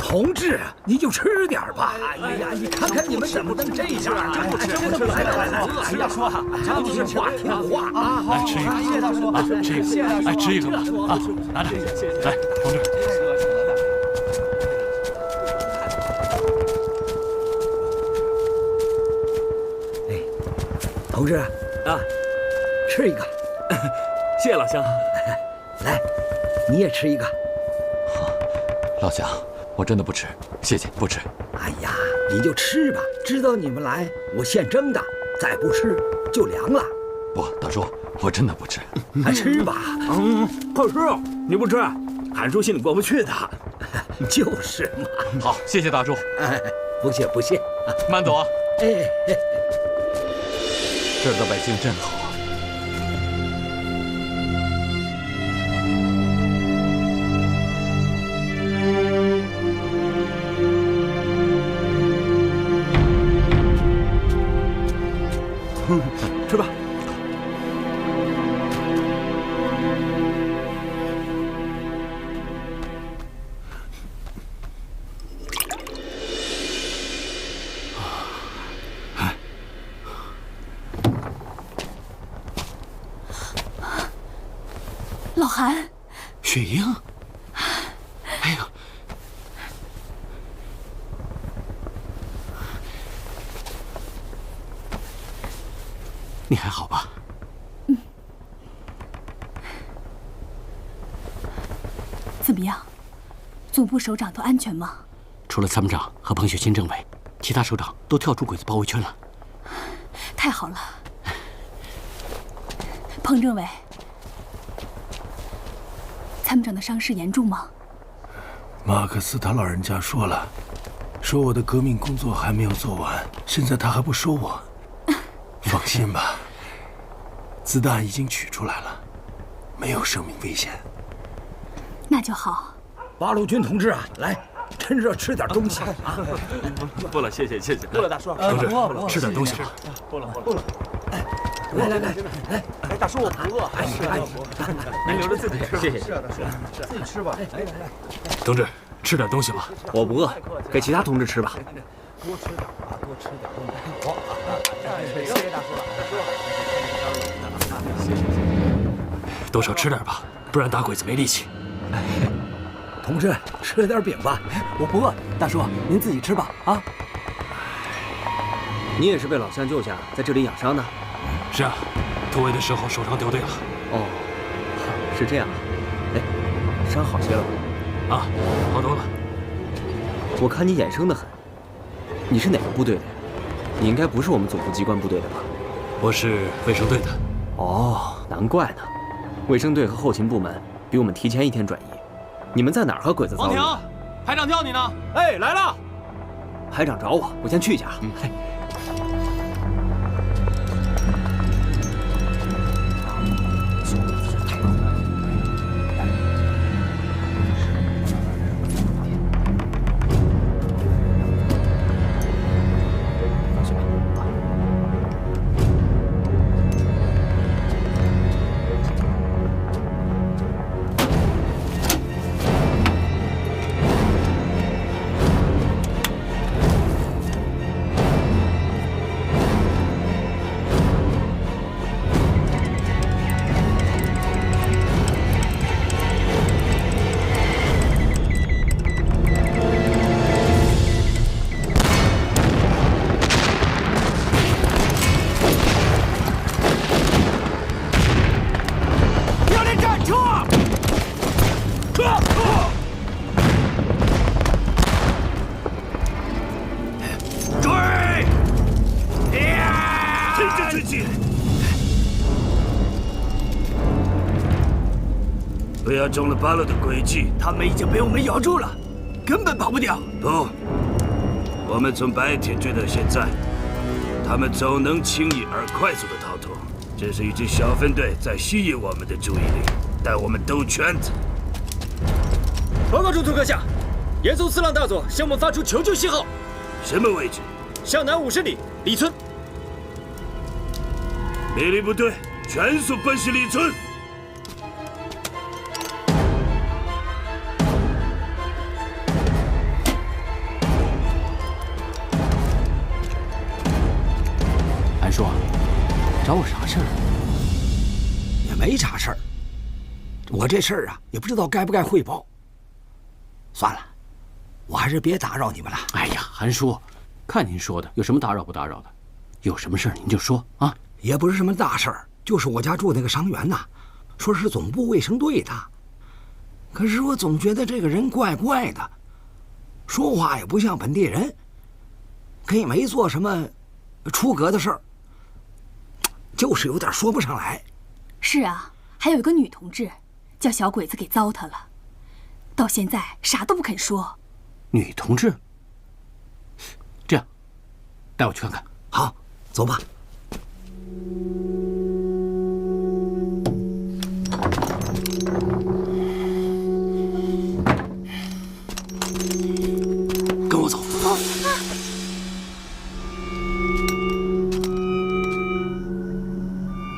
同志，你就吃点吧。哎呀，你看看你们怎么能这样啊！来，哎呀，说，听话听话啊！来吃一个，谢大叔，吃一个，来吃一个吧啊！拿着，来，同志。哎，同志啊，吃一个。谢老乡。来，你也吃一个。好，老乡，我真的不吃，谢谢，不吃。哎呀，你就吃吧，知道你们来，我现蒸的，再不吃就凉了。不，大叔，我真的不吃。还吃吧。快吃！你不吃，韩叔心里过不去的。就是嘛。好，谢谢大叔。哎，不谢不谢。慢走啊。哎，这儿的百姓真好啊。吃吧。老韩，雪英，哎呀，你还好吧？怎么样？总部首长都安全吗？除了参谋长和彭雪新政委，其他首长都跳出鬼子包围圈了。太好了。彭政委，参谋长的伤势严重吗？马克思他老人家说了，说我的革命工作还没有做完，现在他还不收我。放心吧，子弹已经取出来了，没有生命危险。那就好。八路军同志啊，来，趁热吃点东西啊！不了，谢谢谢谢。不了，大叔。同志，吃点东西吧。不了。来，哎，大叔，我不饿。您留着自己吃。谢谢。是啊，大叔，自己吃吧。来。同志，吃点东西吧。我不饿，给其他同志吃吧。多吃点啊，多吃点。好，谢谢大叔了。多少吃点吧，不然打鬼子没力气。同志，吃点饼吧。我不饿，大叔您自己吃吧啊。你也是被老乡救下，在这里养伤的？是啊，突围的时候手上掉队了。哦，是这样。哎，伤好些了吧？啊，好多了。我看你眼生得很。你是哪个部队的？你应该不是我们总部机关部队的吧？我是卫生队的。哦，难怪呢。卫生队和后勤部门比我们提前1天转移。你们在哪儿和鬼子遭遇？王婷，排长叫你呢。哎，来了。排长找我，我先去一下。不要中了八路的诡计，他们已经被我们咬住了，根本跑不掉。不，我们从白天追到现在，他们总能轻易而快速的逃脱。这是一支小分队在吸引我们的注意力，带我们兜圈子。报告中途阁下，严嵩四浪大佐向我们发出求救信号。什么位置？向南50里，李村。命令部队全速奔袭李村。我这事儿啊，也不知道该不该汇报。算了，我还是别打扰你们了。哎呀，韩叔，看您说的，有什么打扰不打扰的？有什么事儿您就说啊。也不是什么大事儿，就是我家住那个伤员呐，说是总部卫生队的，可是我总觉得这个人怪怪的，说话也不像本地人，可也没做什么出格的事儿，就是有点说不上来。是啊，还有一个女同志，叫小鬼子给糟蹋了，到现在啥都不肯说。女同志？这样，带我去看看。好，走吧。跟我走。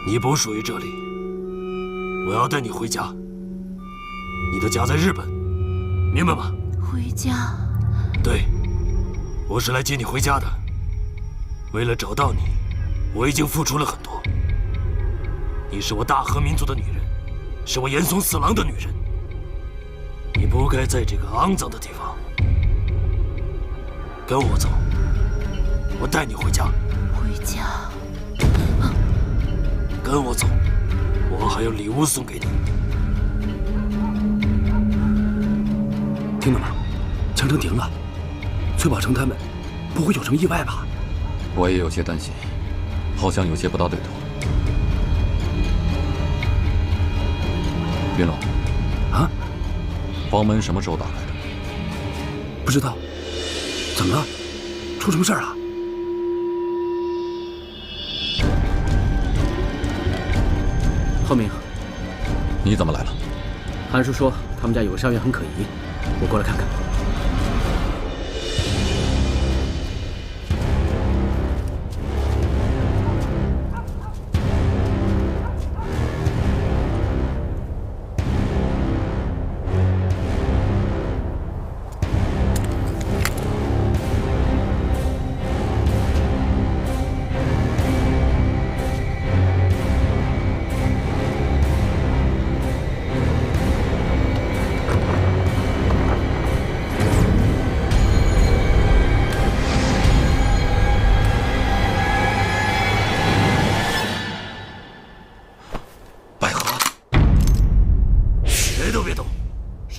你不属于这里，我要带你回家。你的家在日本，明白吗？回家？对，我是来接你回家的。为了找到你，我已经付出了很多。你是我大和民族的女人，是我严嵩四郎的女人。你不该在这个肮脏的地方。跟我走，我带你回家。回家？跟我走，我还有礼物送给你。听到吗？枪声停了，崔宝成他们不会有什么意外吧？我也有些担心，好像有些不大对头。云龙，啊？房门什么时候打开的？不知道。怎么了？出什么事儿了？后明，你怎么来了？韩叔说他们家有个伤员很可疑，我过来看看。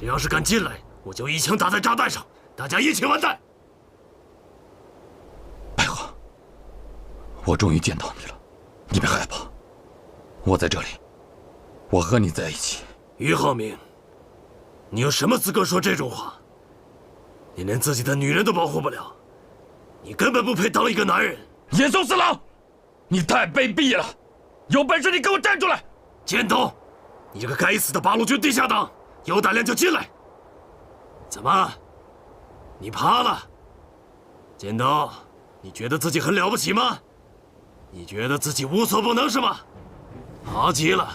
要是敢进来，我就一枪打在炸弹上，大家一起完蛋！白鹤，我终于见到你了，你别害怕，我在这里，我和你在一起。于浩明，你有什么资格说这种话？你连自己的女人都保护不了，你根本不配当一个男人。严嵩四郎，你太卑鄙了！有本事你给我站出来！剑东，你这个该死的八路军地下党！有胆量就进来！怎么，你怕了？剑东，你觉得自己很了不起吗？你觉得自己无所不能是吗？好极了，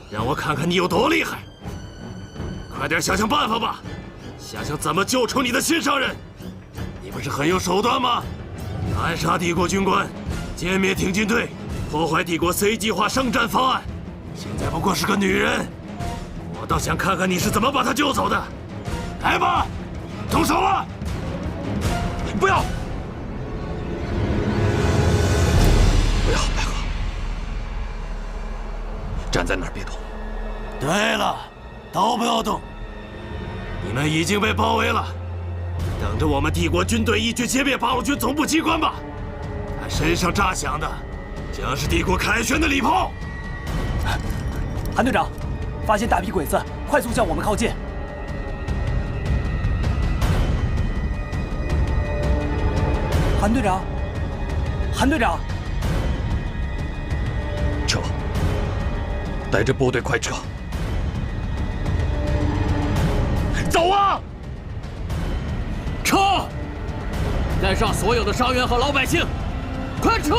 让我看看你有多厉害！快点想想办法吧，想想怎么救出你的心上人。你不是很有手段吗？暗杀帝国军官，歼灭挺进队，破坏帝国 C 计划圣战方案。现在不过是个女人。我倒想看看你是怎么把他救走的。来吧，动手吧！不要！不要，白鹤，站在那儿别动。对了，都不要动。你们已经被包围了，等着我们帝国军队一举歼灭八路军总部机关吧。他身上炸响的，将是帝国凯旋的礼炮。韩队长。发现大批鬼子快速向我们靠近。韩队长，韩队长，撤！带着部队快撤！走啊！撤！带上所有的伤员和老百姓，快撤！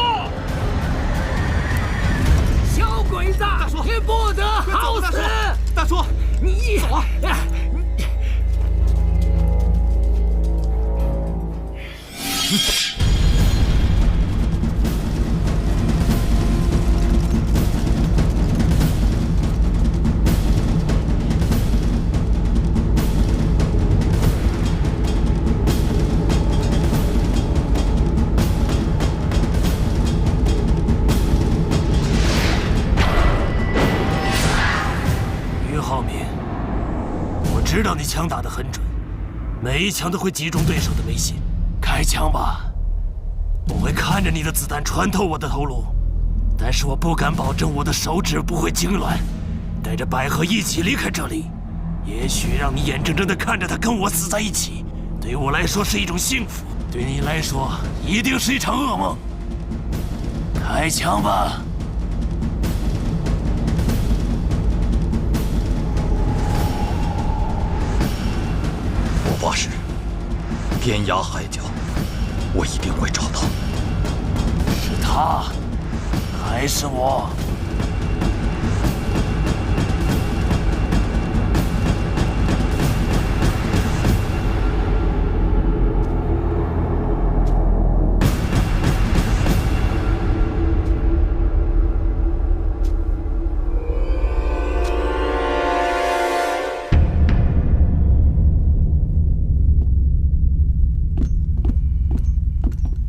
小鬼子，大叔，你不得好死！大叔，你走啊！徐浩明，我知道你枪打得很准，每一枪都会击中对手的眉心。开枪吧，我会看着你的子弹穿透我的头颅，但是我不敢保证我的手指不会痉挛。带着百合一起离开这里，也许让你眼睁睁地看着他跟我死在一起，对我来说是一种幸福，对你来说一定是一场噩梦。开枪吧！我发誓，天涯海角，我一定会找到。是他，还是我？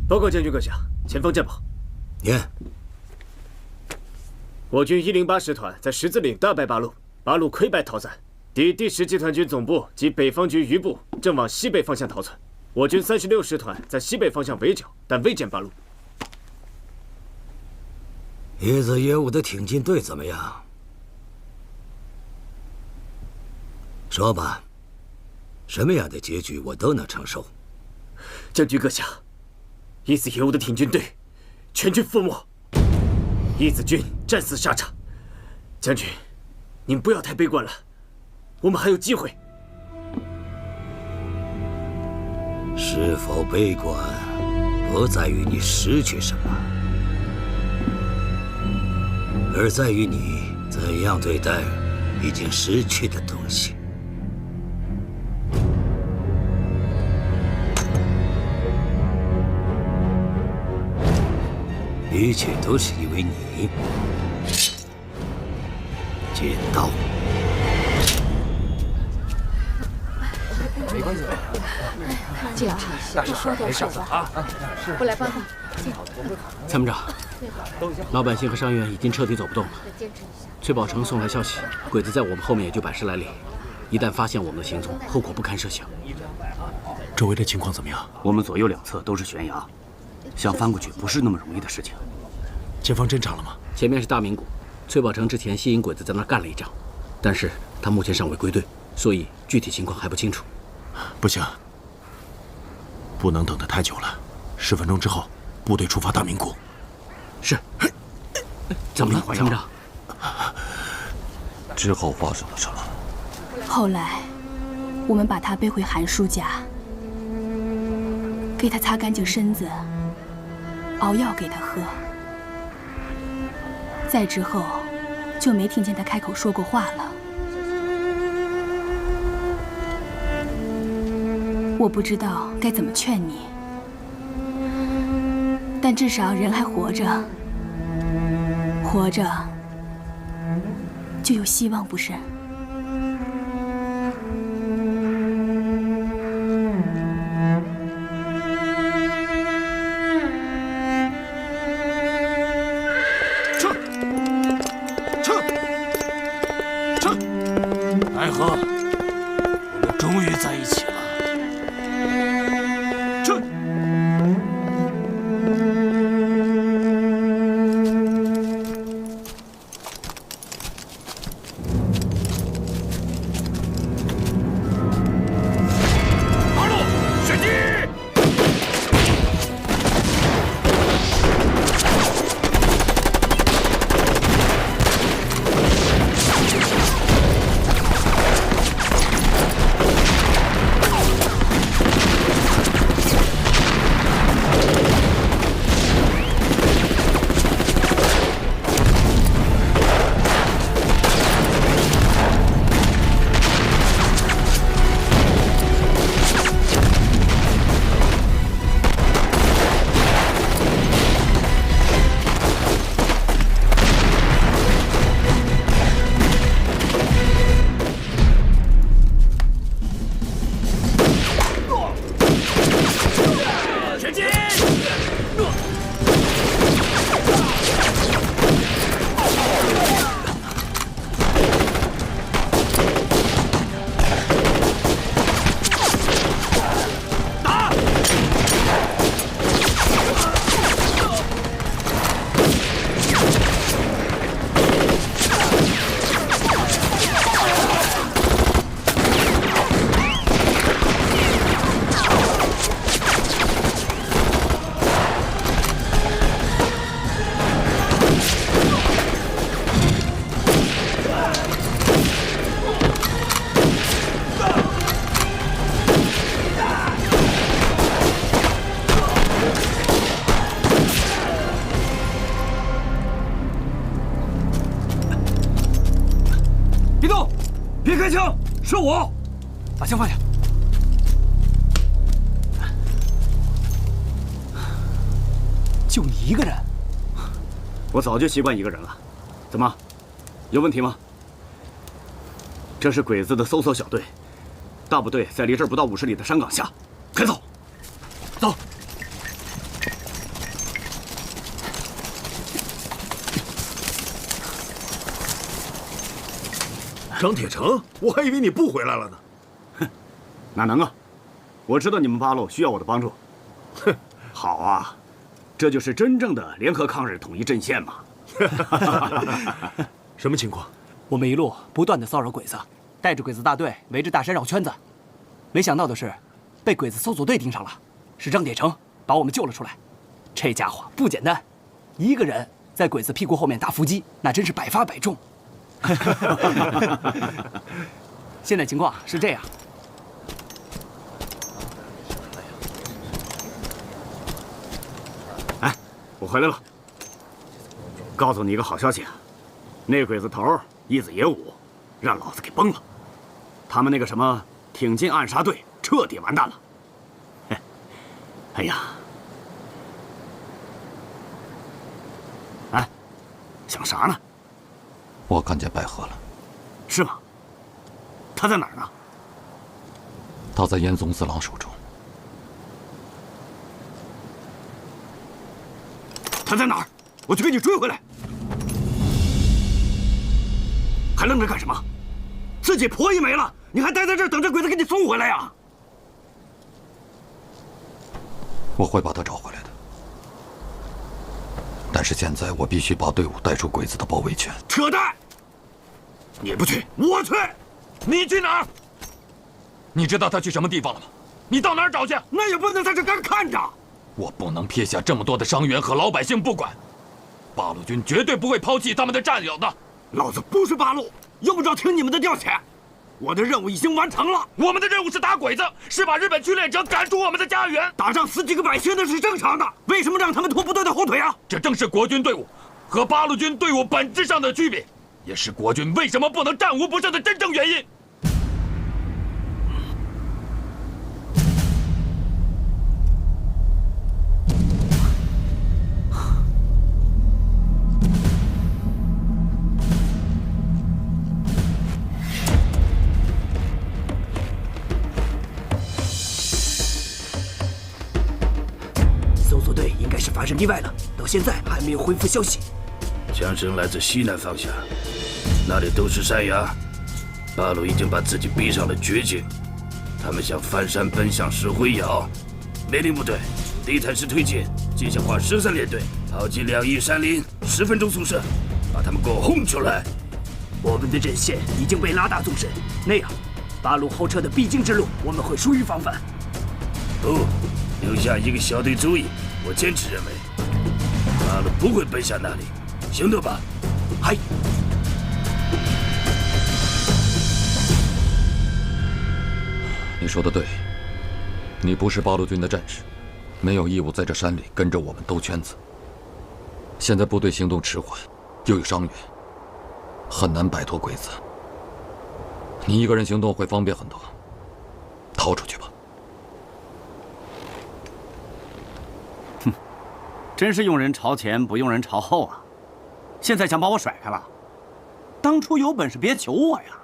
报告将军阁下，前方战报。念。我军108师团在十字岭大败八路，八路溃败逃散。第10集团军总部及北方局余部正往西北方向逃窜。我军36师团在西北方向围剿，但未见八路。叶子业务的挺进队怎么样？说吧，什么样的结局我都能承受。将军阁下。一子业务的挺进队全军覆没，一子军战死沙场。将军，您不要太悲观了，我们还有机会。是否悲观，不在于你失去什么，而在于你怎样对待已经失去的东西。一切都是因为你。剪刀。没关系，这样，你说点事吧。我来帮你。参谋长，老百姓和伤员已经彻底走不动了。崔宝成送来消息，鬼子在我们后面也就100-10来里，一旦发现我们的行踪，后果不堪设想。周围的情况怎么样？我们左右两侧都是悬崖，想翻过去不是那么容易的事情。前方侦察了吗？前面是大明谷，崔宝成之前吸引鬼子在那儿干了一仗，但是他目前尚未归队，所以具体情况还不清楚。不行，不能等得太久了。10分钟之后，部队出发大明谷。是。怎么了，参谋长？之后发生了什么？后来，我们把他背回韩叔家，给他擦干净身子，熬药给他喝。再之后，就没听见他开口说过话了。我不知道该怎么劝你，但至少人还活着，活着就有希望，不是？百合，我们终于在一起了。撤！八路，旋击！别开枪，是我。把枪放下。就你一个人？我早就习惯一个人了。怎么，有问题吗？这是鬼子的搜索小队，大部队在离这儿不到50里的山岗下。快走，走。张铁成，我还以为你不回来了呢。哼，哪能啊！我知道你们八路需要我的帮助。哼，好啊，这就是真正的联合抗日统一阵线嘛。什么情况？我们一路不断的骚扰鬼子，带着鬼子大队围着大山绕圈子。没想到的是，被鬼子搜索队盯上了，是张铁成把我们救了出来。这家伙不简单，一个人在鬼子屁股后面打伏击，那真是百发百中。现在情况是这样。哎，我回来了。告诉你一个好消息啊，那鬼子头义子野武，让老子给崩了。他们那个什么挺进暗杀队彻底完蛋了。哎呀，哎，想啥呢？我看见白鹤了。是吗？他在哪儿呢？他在严嵩四郎手中。他在哪儿？我去给你追回来！还愣着干什么？自己婆姨没了，你还待在这儿等着鬼子给你送回来呀？我会把他找回来的。但是现在我必须把队伍带出鬼子的包围圈。扯淡！你不去，我去。你去哪儿？你知道他去什么地方了吗？你到哪儿找去？那也不能在这干看着。我不能撇下这么多的伤员和老百姓不管。八路军绝对不会抛弃他们的战友的。老子不是八路，用不着听你们的调遣。我的任务已经完成了。我们的任务是打鬼子，是把日本侵略者赶出我们的家园。打仗死几个百姓那是正常的，为什么让他们拖部队的后腿啊？这正是国军队伍和八路军队伍本质上的区别，也是国军为什么不能战无不胜的真正原因。发生意外了，到现在还没有恢复消息。枪声来自西南方向，那里都是山崖。八路已经把自己逼上了绝境，他们想翻山奔向石灰窑。命令部队，地毯式推进，机械化13联队，炮击2翼山林，10分钟速射，把他们给我轰出来！我们的阵线已经被拉大纵深，那样八路后撤的必经之路，我们会疏于防范。不，留下一个小队注意。我坚持认为，八路不会奔向那里，行动吧！嗨。你说的对，你不是八路军的战士，没有义务在这山里跟着我们兜圈子。现在部队行动迟缓，又有伤员，很难摆脱鬼子。你一个人行动会方便很多，逃出去吧。真是用人朝前，不用人朝后啊！现在想把我甩开了，当初有本事别求我呀！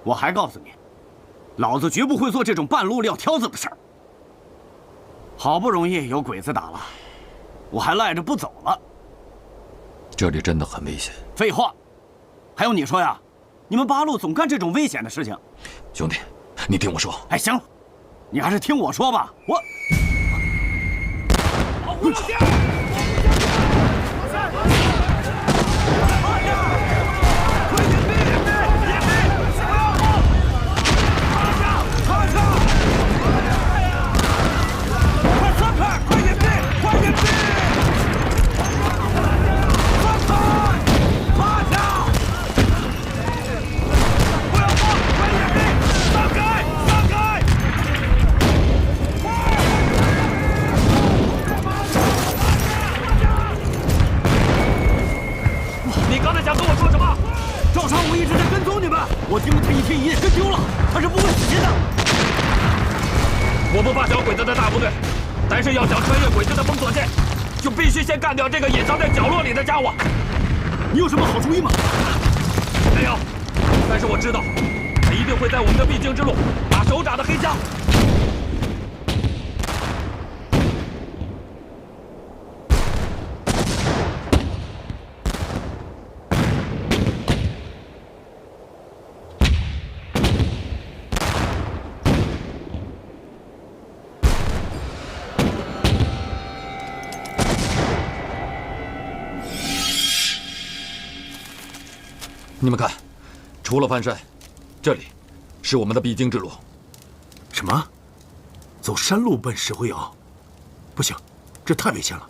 我还告诉你，老子绝不会做这种半路撂挑子的事儿。好不容易有鬼子打了，我还赖着不走了。这里真的很危险。废话，还用你说呀？你们八路总干这种危险的事情。兄弟，你听我说。哎，行了，你还是听我说吧。我。不下！我听说他一天一夜跟丢了，他是不会死心的。我不怕小鬼子的大部队，但是要想穿越鬼子的封锁线，就必须先干掉这个隐藏在角落里的家伙。你有什么好主意吗？没有，但是我知道，他一定会在我们的必经之路打手掌的黑枪。你们看，除了翻山，这里是我们的必经之路。什么？走山路奔石灰窑？不行，这太危险了。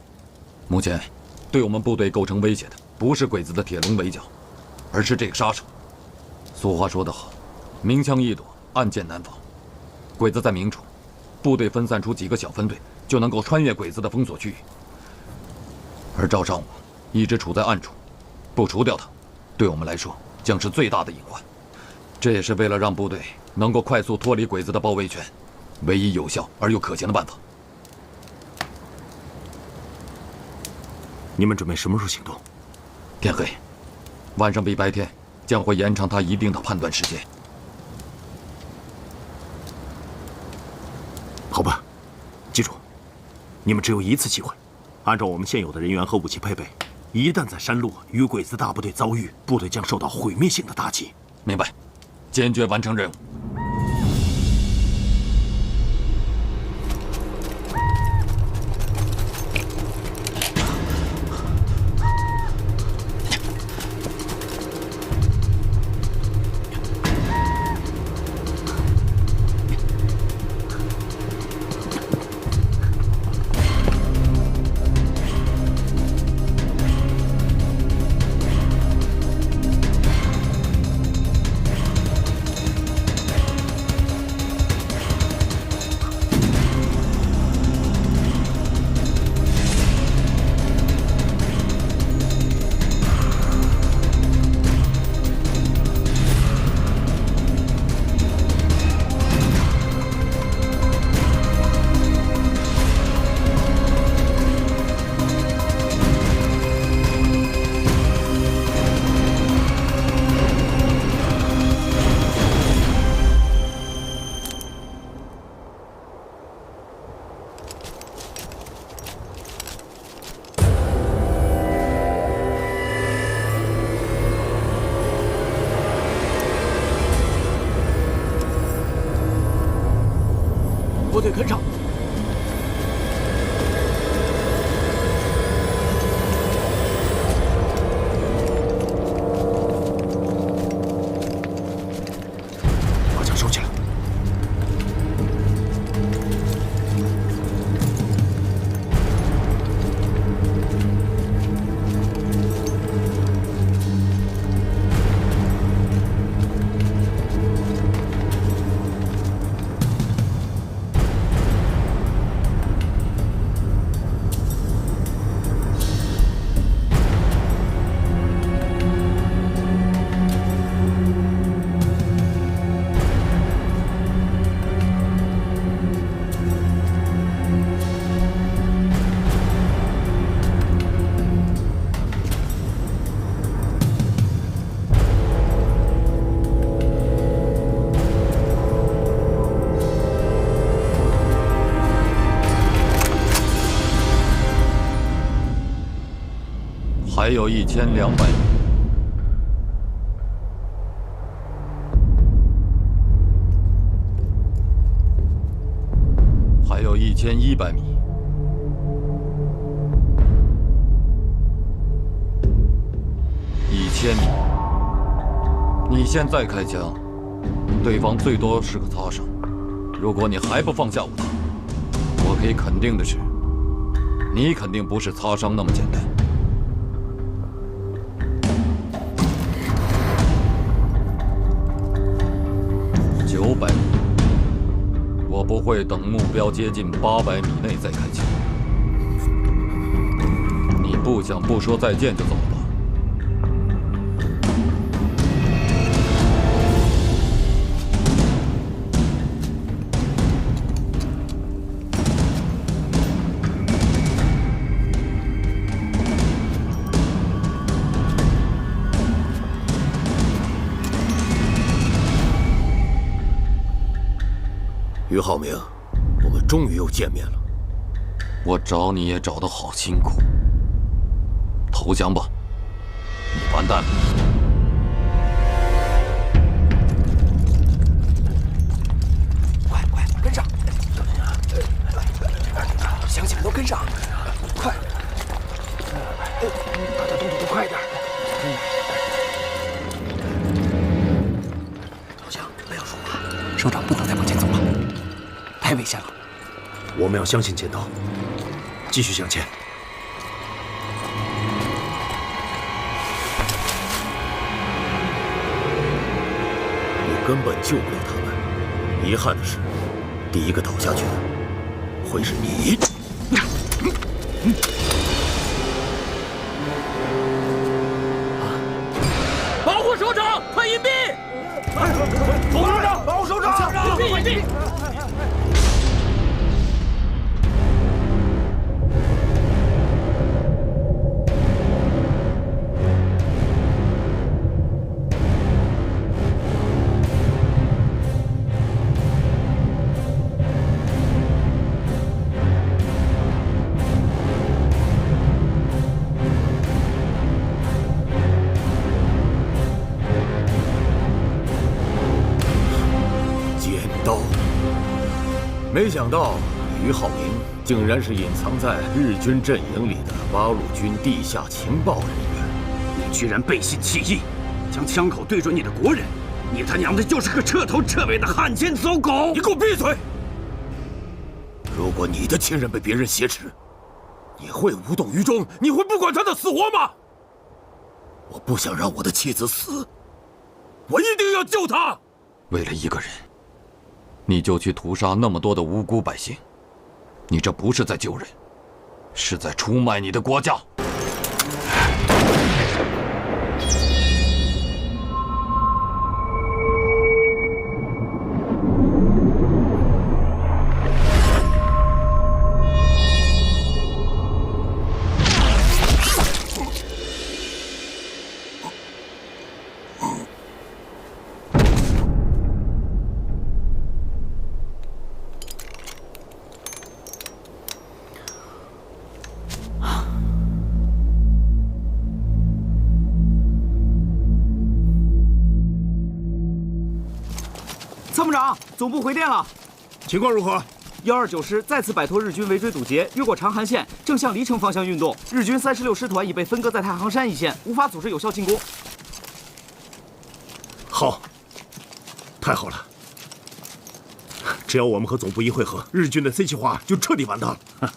目前，对我们部队构成威胁的不是鬼子的铁笼围剿，而是这个杀手。俗话说得好，明枪易躲，暗箭难防。鬼子在明处，部队分散出几个小分队，就能够穿越鬼子的封锁区域。而赵尚武一直处在暗处，不除掉他，对我们来说将是最大的隐患。这也是为了让部队能够快速脱离鬼子的包围圈，唯一有效而又可行的办法。你们准备什么时候行动？天黑，晚上比白天将会延长他一定的判断时间。好吧，记住，你们只有一次机会。按照我们现有的人员和武器配备，一旦在山路与鬼子大部队遭遇，部队将受到毁灭性的打击。明白，坚决完成任务。部队跟上！把枪收起来。还有1200米。还有1100米。1000米。你现在开枪，对方最多是个擦伤。如果你还不放下武器，我可以肯定的是，你肯定不是擦伤那么简单。900米，我不会等目标接近800米内再开枪。你不想不说再见就走了吧于浩明，我们终于又见面了。我找你也找得好辛苦，投降吧，你完蛋了。快跟上！乡亲们都跟上，快！大家动作都快点。老乡，不要说话，首长不能再往前走了，太危险了。我们要相信剑道，继续向前。你根本救不了他们。遗憾的是，第一个倒下去的会是你。保护首长，快隐蔽！保护首长，保护首长！隐蔽！没想到于浩明竟然是隐藏在日军阵营里的八路军地下情报人员。你居然背信弃义，将枪口对准你的国人，你他娘的就是个彻头彻尾的汉奸走狗！你给我闭嘴！如果你的亲人被别人挟持，你会无动于衷？你会不管他的死活吗？我不想让我的妻子死，我一定要救她。为了一个人，你就去屠杀那么多的无辜百姓，你这不是在救人，是在出卖你的国家。参谋长，总部回电了，情况如何？129师再次摆脱日军围追堵截，越过长韩线，正向黎城方向运动。日军36师团已被分割在太行山一线，无法组织有效进攻。好，太好了！只要我们和总部一会合，日军的 C 计划就彻底完蛋了。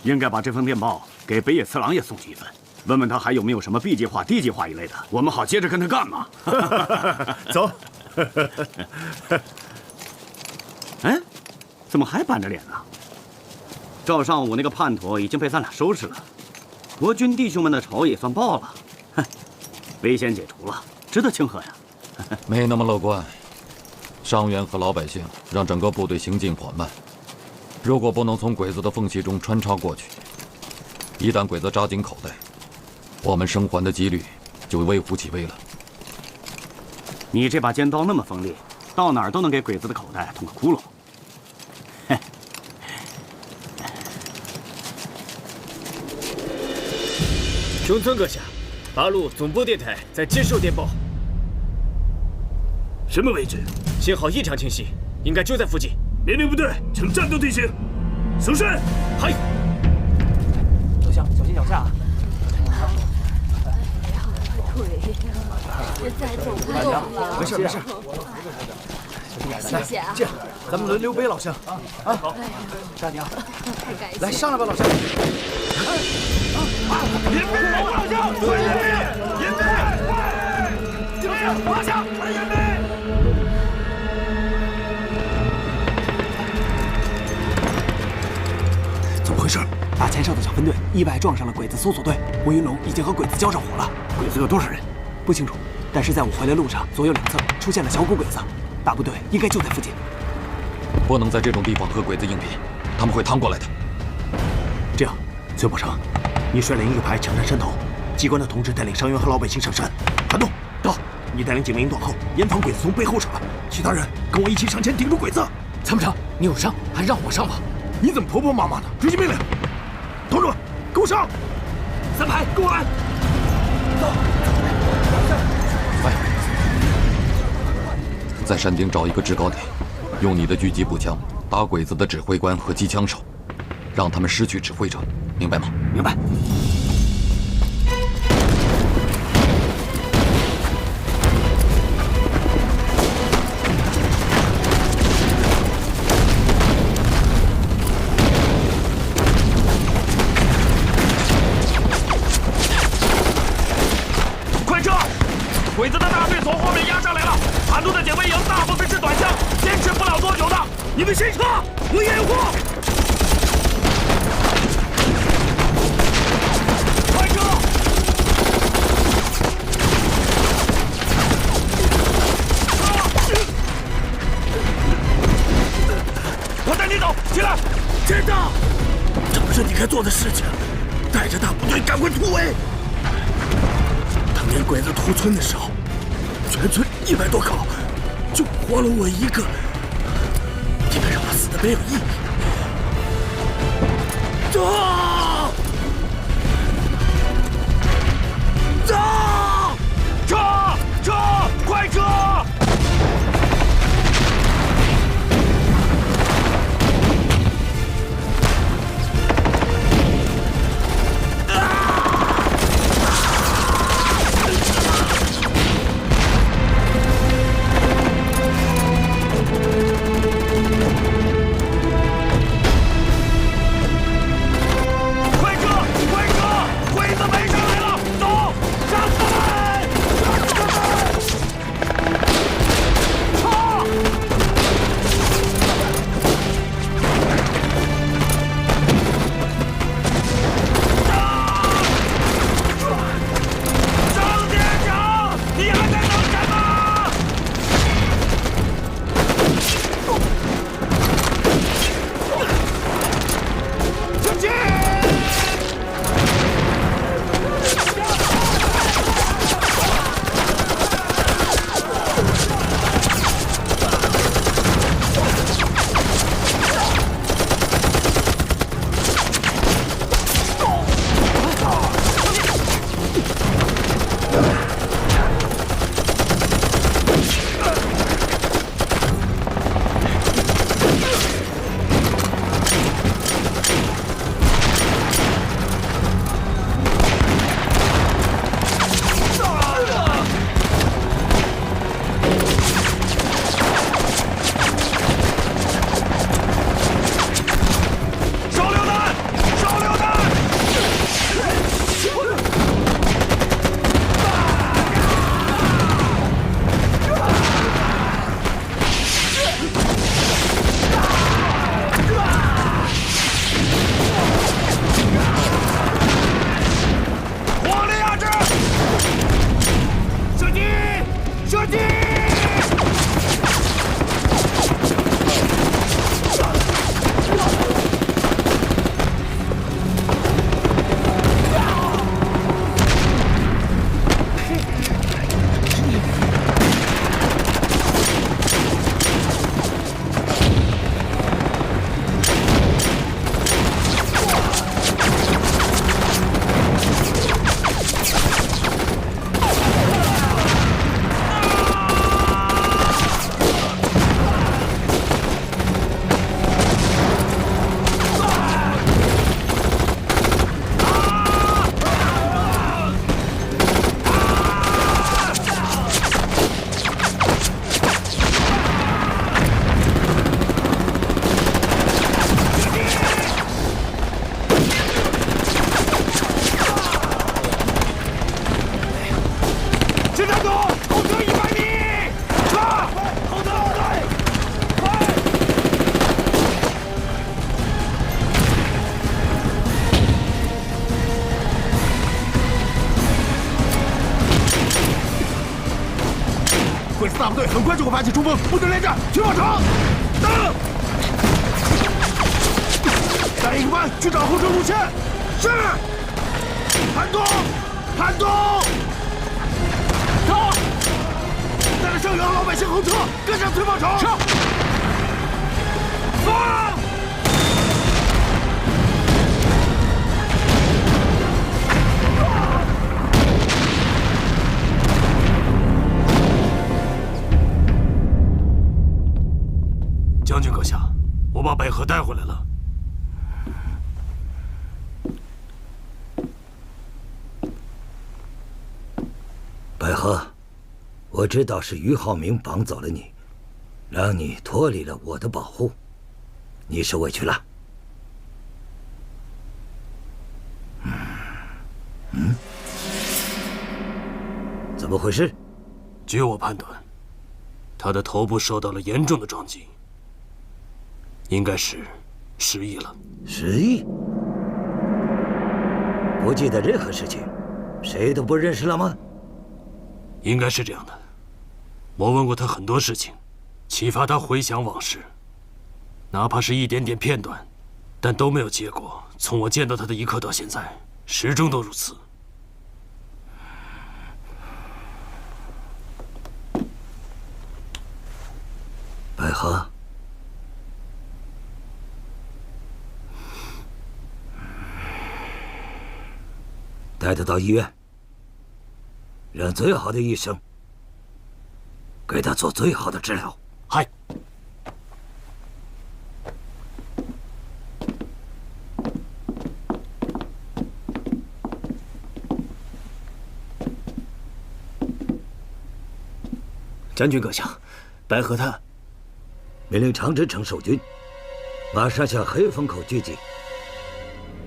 应该把这封电报给北野次郎也送去一份，问问他还有没有什么 B 计划、D 计划一类的，我们好接着跟他干嘛。走。哎，怎么还板着脸呢？赵尚武那个叛徒已经被咱俩收拾了，国军弟兄们的仇也算报了，哼，危险解除了，值得庆贺呀。没那么乐观，伤员和老百姓让整个部队行进缓慢。如果不能从鬼子的缝隙中穿插过去，一旦鬼子扎紧口袋，我们生还的几率就微乎其微了。你这把尖刀那么锋利，到哪儿都能给鬼子的口袋捅个窟窿。中村阁下，八路总部电台在接收电报。什么位置？信号异常清晰，应该就在附近。命令部队呈战斗队形，搜山。嗨！小心，小心脚下。腿，再走不动了。没事没事。谢谢啊。这样，咱们轮流背老乡啊。好，沙娘，太感谢。来上来吧，老乡。隐蔽，老乡，快隐蔽！隐蔽，快！隐蔽，老乡，快隐蔽！怎么回事？大前哨的小分队意外撞上了鬼子搜索队，吴云龙已经和鬼子交上火了。鬼子有多少人？不清楚，但是在我回来路上，左右两侧出现了小股鬼子，大部队应该就在附近。不能在这种地方和鬼子硬拼，他们会趟过来的。这样，崔宝成，你率领一个排抢占山头，机关的同志带领伤员和老百姓上山。传动，到！你带领警卫营断后，严防鬼子从背后杀。其他人跟我一起上前顶住鬼子。参谋长，你有伤，还是让我上吧。你怎么婆婆妈妈的？执行命令，同志们，给我上！3排，跟我来。走。快，在山顶找一个制高点，用你的狙击步枪打鬼子的指挥官和机枪手，让他们失去指挥者，明白吗？明白。鬼子的大队从后面压上来了，叛徒的警卫营大部分是短枪，坚持不了多久的。你们先撤，我掩护。快撤！我带你走，起来！天大，这不是你该做的事情，带着大部队赶快突围。当年鬼子屠村的时候，全村100多口，就活了我一个，你们让我死的没有意义。走！走！撤！快撤！鬼子大部队很快就会发起冲锋，不能恋战，去往城。等，带一个班去找后撤路线。是。盘东，盘东，走。带着伤员和老百姓后撤，跟上崔宝成。是。放！将军阁下，我把百合带回来了。百合，我知道是俞浩明绑走了你，让你脱离了我的保护，你受委屈了。怎么回事？据我判断，他的头部受到了严重的撞击，应该是失忆了。失忆？不记得任何事情，谁都不认识了吗？应该是这样的。我问过他很多事情，启发他回想往事，哪怕是一点点片段，但都没有结果。从我见到他的一刻到现在，始终都如此。百合，带他到医院，让最好的医生给他做最好的治疗。嗨。将军阁下，白河他命令长治城守军马上向黑风口聚集，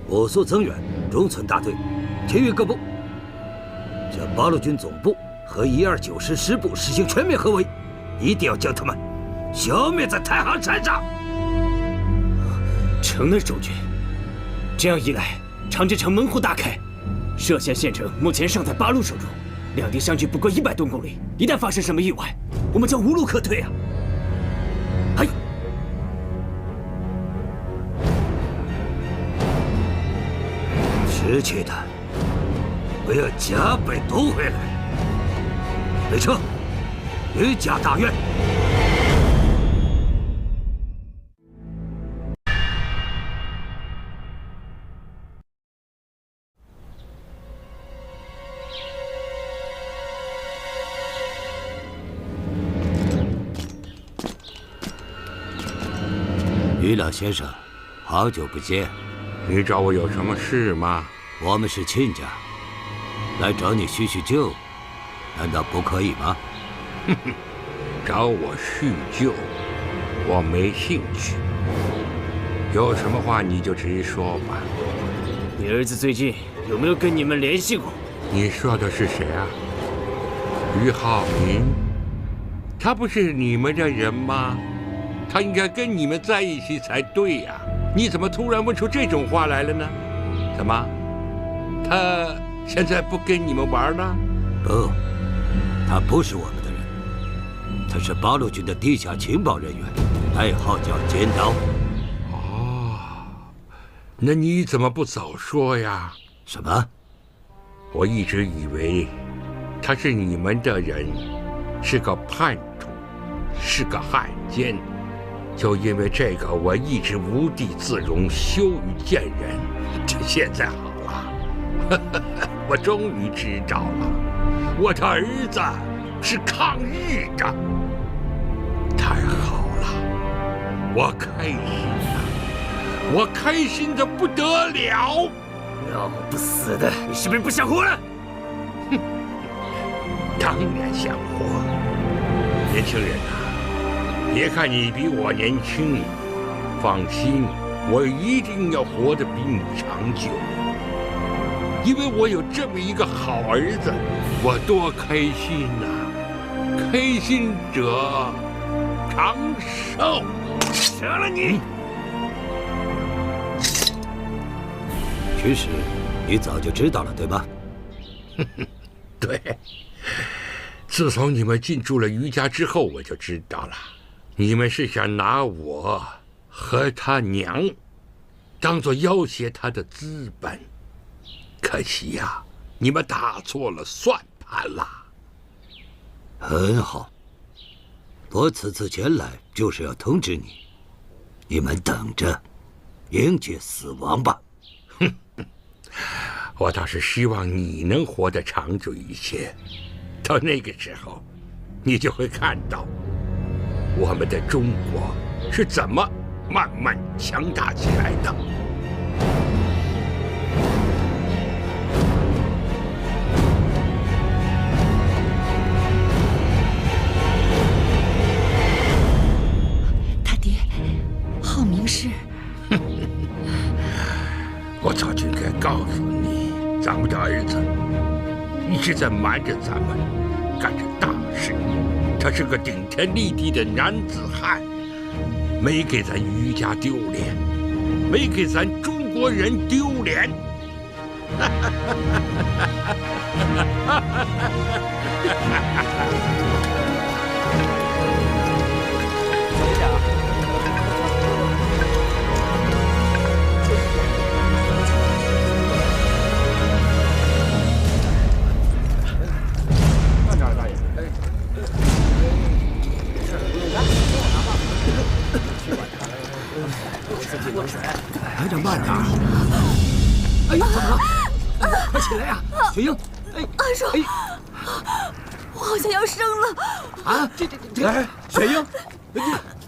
火速增援中村大队，其余各部向八路军总部和129师师部实行全面合围，一定要将他们消灭在太行山上。城内守军，这样一来，长治城门户大开，歙县县城目前尚在八路手中，两地相距不过100多公里，一旦发生什么意外，我们将无路可退啊！哎，失去的我要加倍夺回来。备车，于家大院。于老先生，好久不见。你找我有什么事吗？我们是亲家，来找你叙叙旧，难道不可以吗？哼哼，找我叙旧，我没兴趣。有什么话你就直说吧。你儿子最近有没有跟你们联系过？你说的是谁啊？俞浩明，他不是你们的人吗？他应该跟你们在一起才对呀！你怎么突然问出这种话来了呢？怎么，他现在不跟你们玩了？不，他不是我们的人，他是八路军的地下情报人员，代号叫尖刀。哦，那你怎么不早说呀？什么？我一直以为他是你们的人，是个叛徒，是个汉奸。就因为这个，我一直无地自容，羞于见人。这现在好了，我终于知道了，我的儿子是抗日的。太好了，我开心了，我开心的不得了。老不死的，你是不是不想活了？哼，当然想活。年轻人啊，别看你比我年轻，放心，我一定要活得比你长久，因为我有这么一个好儿子，我多开心呐！开心者长寿。杀了你！其实你早就知道了，对吧？对，自从你们进驻了俞家之后，我就知道了。你们是想拿我和他娘当做要挟他的资本，可惜呀，你们打错了算盘了。很好，我此次前来就是要通知你，你们等着，迎接死亡吧。我倒是希望你能活得长久一些，到那个时候，你就会看到我们的中国是怎么慢慢强大起来的。他爹，浩明是……我早就该告诉你，咱们的儿子一直在瞒着咱们，干着大事。他是个顶天立地的男子汉，没给咱余家丢脸，没给咱中国人丢脸。来点慢点。哎呀，怎么了？快起来呀，雪英！哎，阿叔，哎，我好像要生了。啊，这，哎，雪英，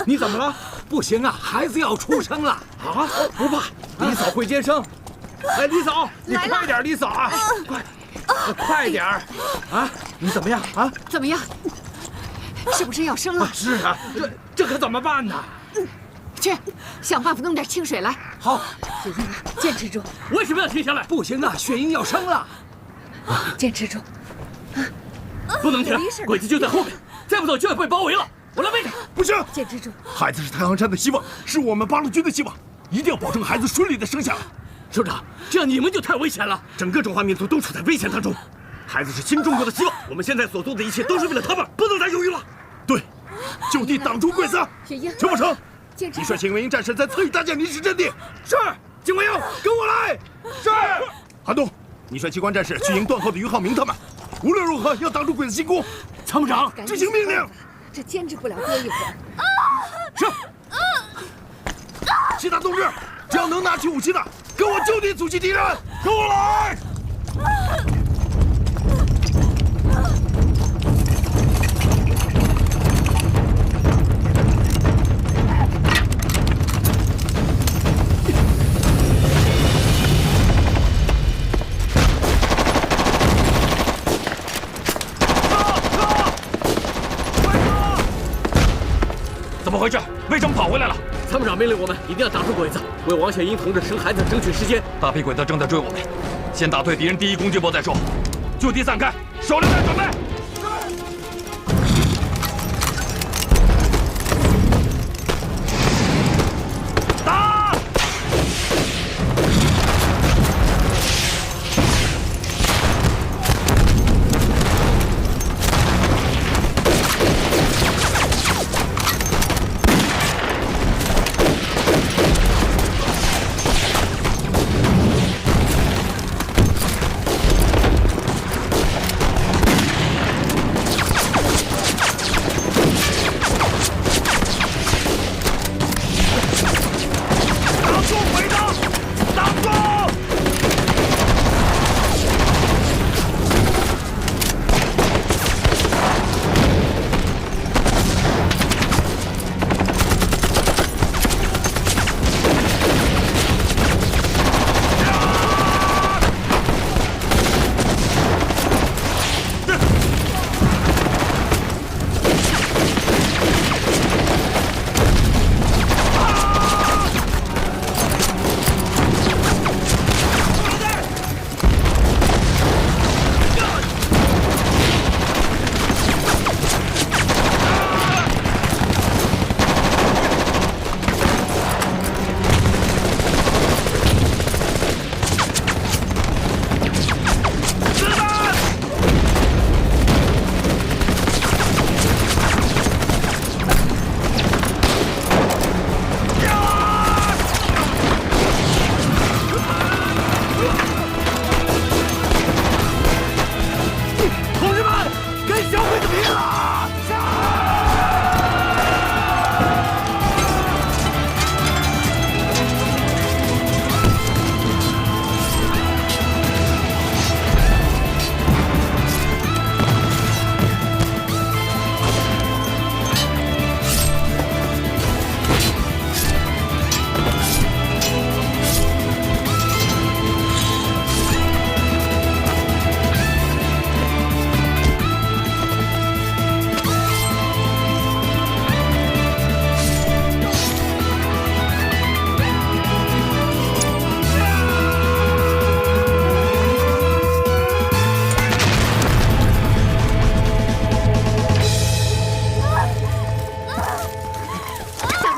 你怎么了？不行啊，孩子要出生了。啊，不怕，李嫂会接生。哎，李嫂，你快点，李嫂啊，快点儿啊！你怎么样啊？怎么样？是不是要生了？是啊，这可怎么办呢？去，想办法弄点清水来。好，雪英啊，坚持住！为什么要停下来？不行啊，雪英要生了。坚持住！不能停，鬼子就在后面，再不走就要被包围了。我来背着。不行，坚持住！孩子是太行山的希望，是我们八路军的希望，一定要保证孩子顺利的生下来。首长，这样你们就太危险了。整个中华民族都处在危险当中，孩子是新中国的希望。我们现在所做的一切都是为了他们，不能再犹豫了。对，就地挡住鬼子。雪英，陈宝成，坚持！你率警卫营战士在侧翼搭建临时阵地。是，警卫营，跟我来。是，韩东，你率机关战士去迎段后的于浩明他们，无论如何要挡住鬼子进攻。参谋长，执行命令。这坚持不了多一会儿。是。其他同志，只要能拿起武器的，跟我就地阻击敌人。跟我来。怎么回事？为什么跑回来了？参谋长命令我们一定要挡住鬼子，为王雪英同志生孩子争取时间。大批鬼子正在追我们，先打退敌人第一攻击波再说。就地散开，手榴弹准备。打！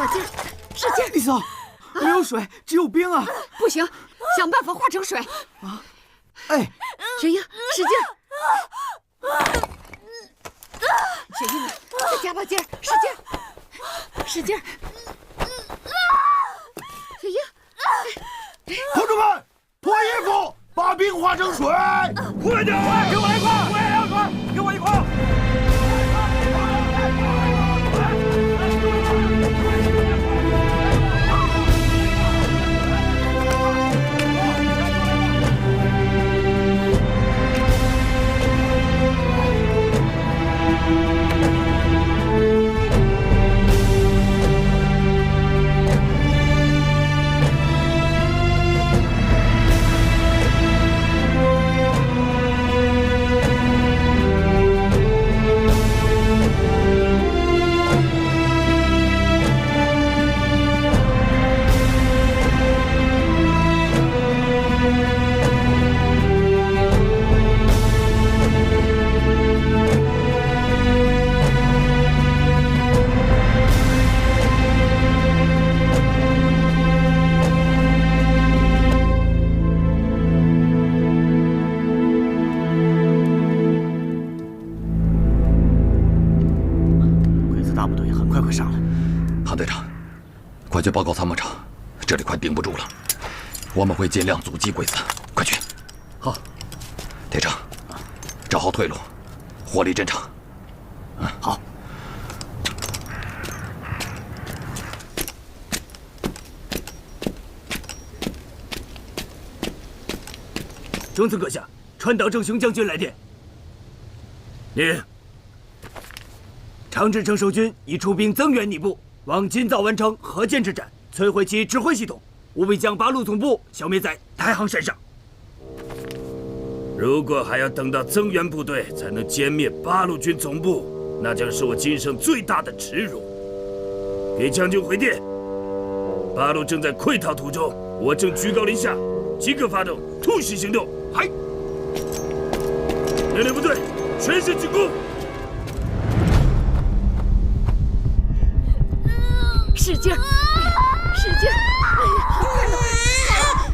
把劲儿，使劲！丽嫂，没有水，只有冰啊！不行，想办法化成水。啊！哎，雪英，使劲！雪英，再加把劲儿，使劲！使劲！雪英，同志们，脱衣服，把冰化成水！快点！给我来一块！我也要一块！给我一块！快去报告参谋长，这里快顶不住了，我们会尽量阻击鬼子。快去！好，铁城，找好退路，火力侦察。好。中村阁下，川岛正雄将军来电。您，长治城守军已出兵增援你部，望尽早完成河间之战，摧毁其指挥系统，务必将八路总部消灭在太行山上。如果还要等到增援部队才能歼灭八路军总部，那将是我今生最大的耻辱。给将军回电，八路正在溃逃途中，我正居高临下，即刻发动突袭行动。嗨！命令部队全线进攻！使劲儿，使劲儿！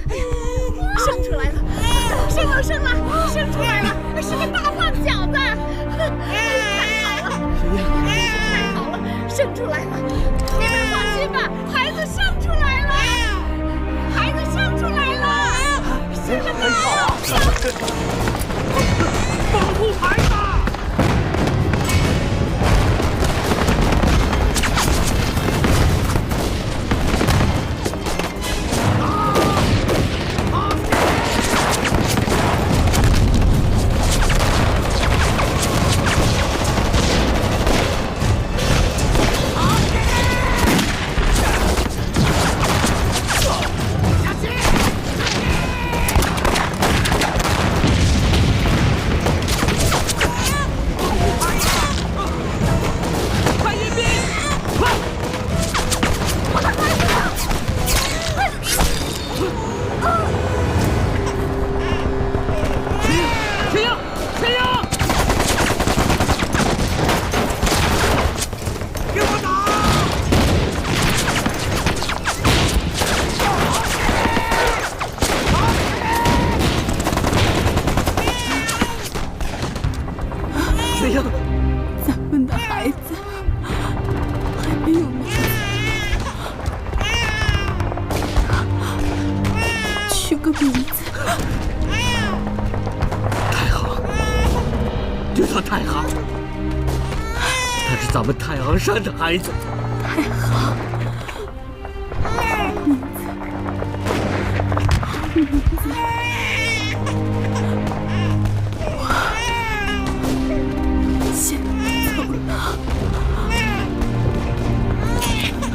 哎呀，生出来了，生了，生出来了，是个大胖小子！太好了，太好了，生出来了！你们放心吧，孩子生出来了，孩子生出来了，是个大胖小子！保护孩子！咱们的孩子还没有名字，取个名字。太行，就叫太行，他是咱们太行山的孩子。太行，名字。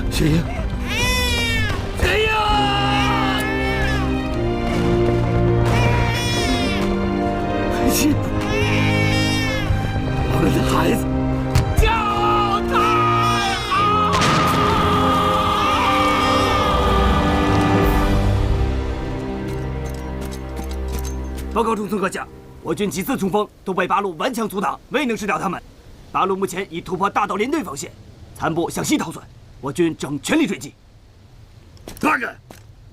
雪英，雪英，是我们的孩子，叫太行！报告中村阁下，我军几次冲锋都被八路顽强阻挡，未能失掉他们。八路目前已突破大岛联队防线，残部向西逃窜，我军正全力追击。八个，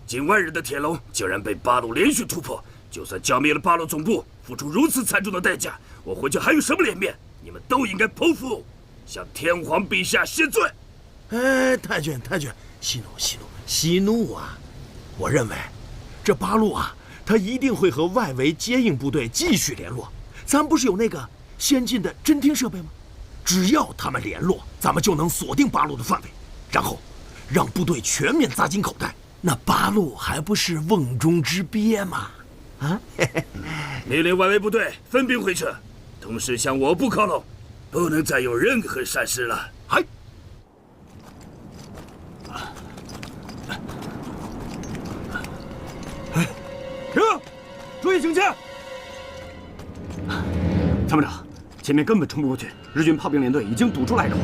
近万人的铁笼竟然被八路连续突破，就算剿灭了八路总部，付出如此惨重的代价，我回去还有什么脸面？你们都应该剖腹，向天皇陛下谢罪。哎，太君，息怒啊！我认为，这八路啊，他一定会和外围接应部队继续联络。咱不是有那个先进的侦听设备吗？只要他们联络，咱们就能锁定八路的范围，然后让部队全面扎进口袋。那八路还不是瓮中之鳖吗？啊！命令外围部队分兵回撤，同时向我部靠拢，不能再有任何闪失了。嗨！停！注意警戒！参谋长，前面根本冲不过去，日军炮兵连队已经堵住隘口，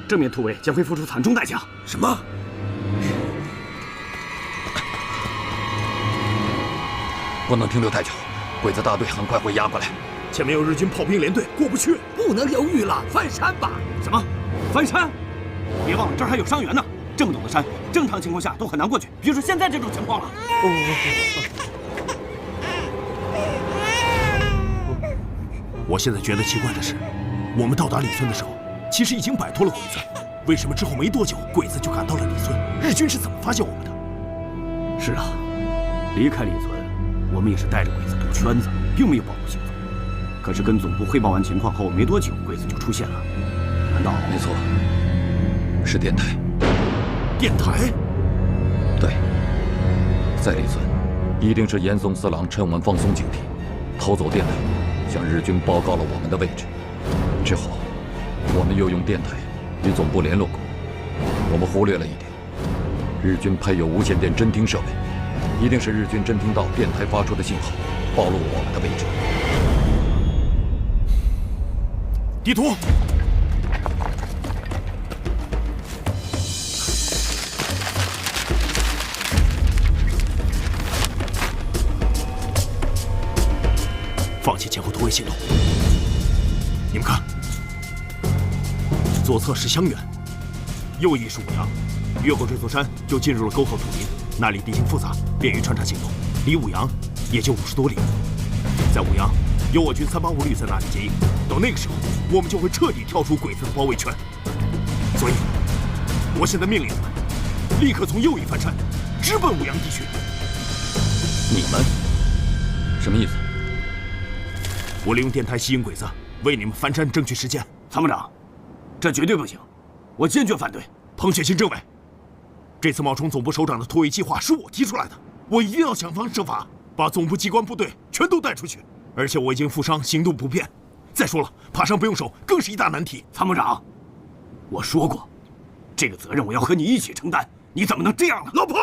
正面突围将会付出惨重代价。什么？不能停留太久，鬼子大队很快会压过来。前面有日军炮兵连队，过不去，不能犹豫了，翻山吧！什么？翻山？别忘了这儿还有伤员呢。这么陡的山，正常情况下都很难过去，别说现在这种情况了。我现在觉得奇怪的是，我们到达里村的时候，其实已经摆脱了鬼子，为什么之后没多久，鬼子就赶到了里村？日军是怎么发现我们的？是啊，离开里村，我们也是带着鬼子兜圈子，并没有暴露行踪。可是跟总部汇报完情况后没多久，鬼子就出现了。难道？没错，是电台。电台？对，在里村，一定是严嵩四郎趁我们放松警惕，偷走电台，向日军报告了我们的位置。之后，我们又用电台与总部联络过。我们忽略了一点，日军配有无线电侦听设备，一定是日军侦听到电台发出的信号，暴露我们的位置。地图。放弃前后突围系统。你们看，左侧是香园，右翼是武阳，越过这座山就进入了沟口土林，那里地形复杂，便于穿插行动。离武阳也就50多里。在武阳，有我军385旅在那里接应，到那个时候，我们就会彻底跳出鬼子的包围圈。所以，我现在命令你们，立刻从右翼翻山，直奔武阳地区。你们？什么意思？我利用电台吸引鬼子，为你们翻山争取时间。参谋长，这绝对不行，我坚决反对。彭雪新政委，这次冒充总部首长的突围计划是我提出来的，我一定要想方设法把总部机关部队全都带出去。而且我已经负伤，行动不便。再说了，爬山不用手更是一大难题。参谋长，我说过，这个责任我要和你一起承担，你怎么能这样呢？老彭，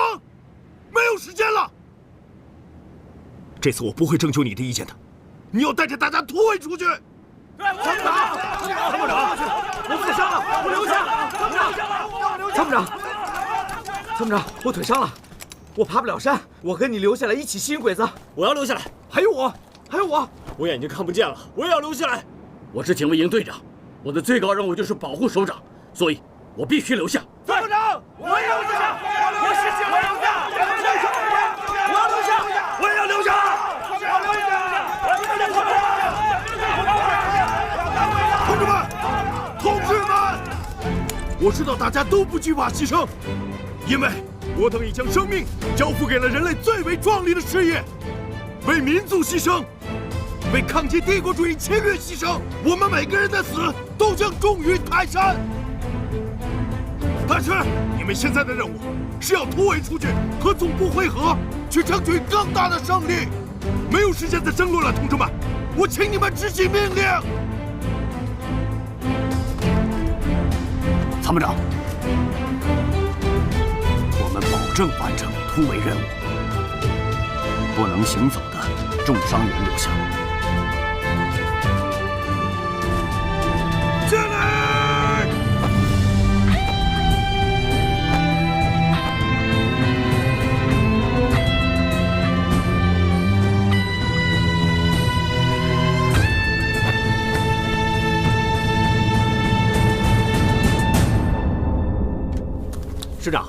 没有时间了。这次我不会征求你的意见的。你要带着大家突围出去！参谋长，参谋长，我负伤了，我留下。参谋长，我腿伤了，我爬不了山，我跟你留下来一起吸引鬼子。我要留下来，还有我，我眼睛看不见了，我也要留下来。我是警卫营队长，我的最高任务就是保护首长，所以我必须留下。参谋长，我也要留下，我是警卫营的，我要留下，我也要留下。同志们，我知道大家都不惧怕牺牲，因为我等已将生命交付给了人类最为壮丽的事业，为民族牺牲，为抗击帝国主义侵略牺牲。我们每个人的死都将重于泰山。但是你们现在的任务是要突围出去，和总部会合，去争取更大的胜利。没有时间再争论了，同志们，我请你们执行命令。参谋长，我们保证完成突围任务，不能行走的重伤员留下。进来！师长，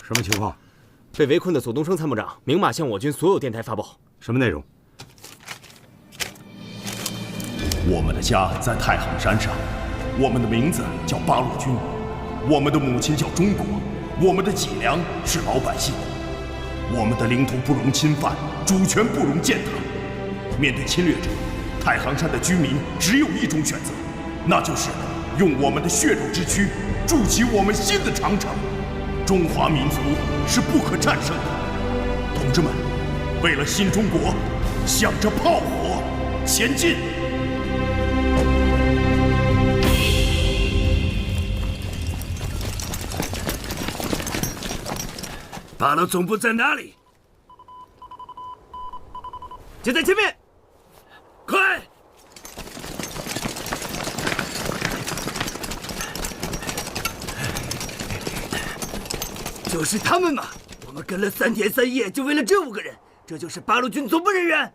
什么情况？被围困的左东升参谋长明码向我军所有电台发报。什么内容？我们的家在太行山上，我们的名字叫八路军，我们的母亲叫中国，我们的脊梁是老百姓，我们的领土不容侵犯，主权不容践踏。面对侵略者，太行山的居民只有一种选择，那就是用我们的血肉之躯筑起我们新的长城。中华民族是不可战胜的，同志们，为了新中国，向着炮火前进！八路总部在哪里？就在前面，快！就是他们嘛！我们跟了3天3夜，就为了这5个人，这就是八路军总部人员。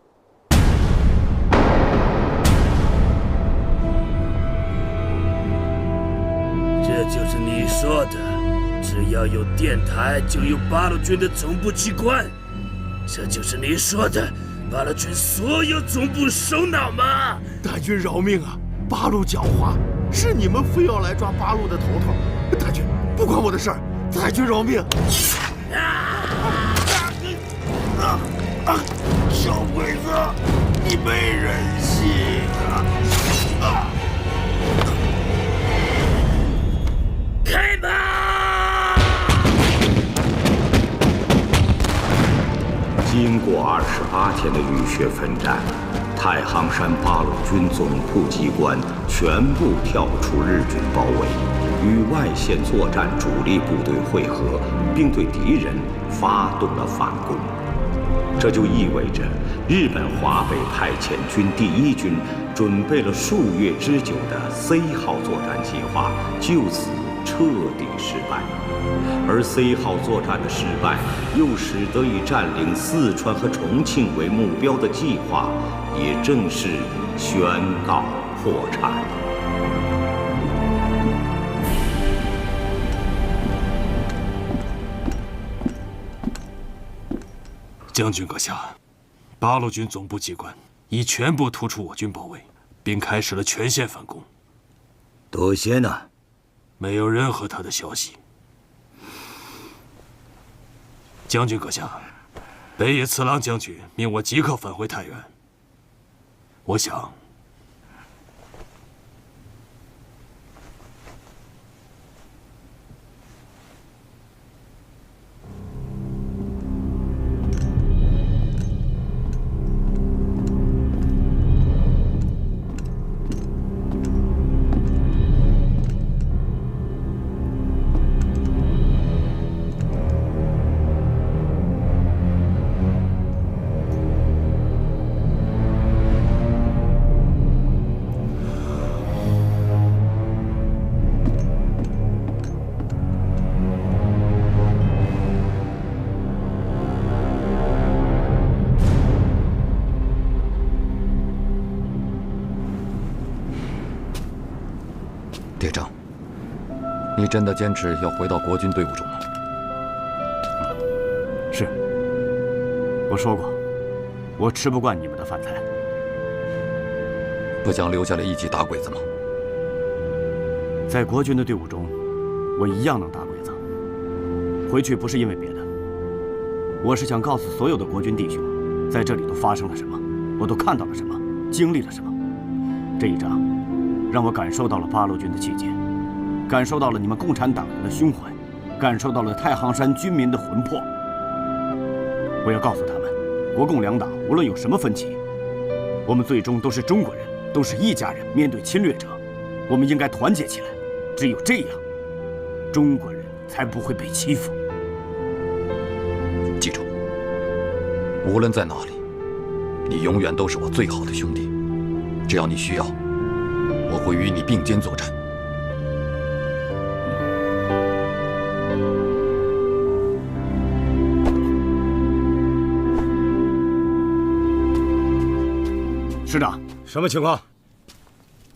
这就是你说的，只要有电台，就有八路军的总部机关。这就是你说的八路军所有总部首脑吗？大军饶命啊！八路狡猾，是你们非要来抓八路的头头。大军，不关我的事儿。大军饶命！小鬼子，你没人性啊！开吧！经过28天的浴血奋战，太行山八路军总部机关全部跳出日军包围。与外线作战主力部队会合，并对敌人发动了反攻。这就意味着日本华北派遣军第1军准备了数月之久的 C 号作战计划就此彻底失败。而 C 号作战的失败，又使得以占领四川和重庆为目标的计划也正式宣告破产。将军阁下，八路军总部机关已全部突出我军包围，并开始了全线反攻。多些呢？没有任何他的消息。将军阁下，北野次郎将军命我即刻返回太原。我想，铁正，你真的坚持要回到国军队伍中吗？是。我说过，我吃不惯你们的饭菜。不想留下来一起打鬼子吗？在国军的队伍中，我一样能打鬼子。回去不是因为别的，我是想告诉所有的国军弟兄，在这里都发生了什么，我都看到了什么，经历了什么。这一仗，让我感受到了八路军的气节，感受到了你们共产党人的胸怀，感受到了太行山军民的魂魄。我要告诉他们，国共两党无论有什么分歧，我们最终都是中国人，都是一家人。面对侵略者，我们应该团结起来，只有这样，中国人才不会被欺负。记住，无论在哪里，你永远都是我最好的兄弟。只要你需要，我会与你并肩作战。师长，什么情况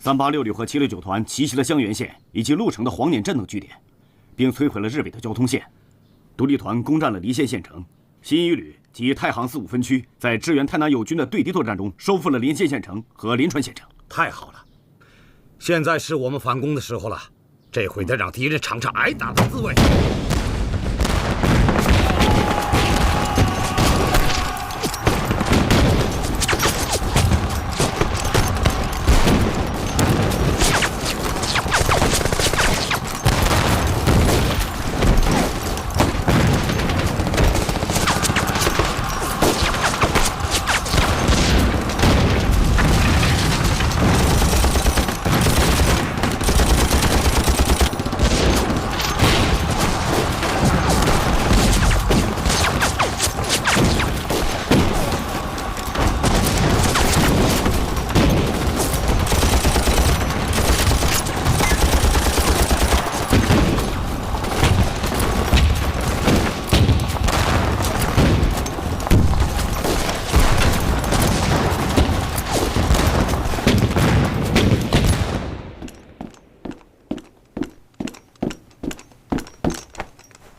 ？386旅和769团奇袭了襄垣县以及鹿城的黄碾镇等据点，并摧毁了日伪的交通线。独立团攻占了离县县城，新一旅及太行4、5分区在支援太南友军的对敌作战中，收复了临县县城和临川县城。太好了，现在是我们反攻的时候了。这回得让敌人尝尝挨打的滋味。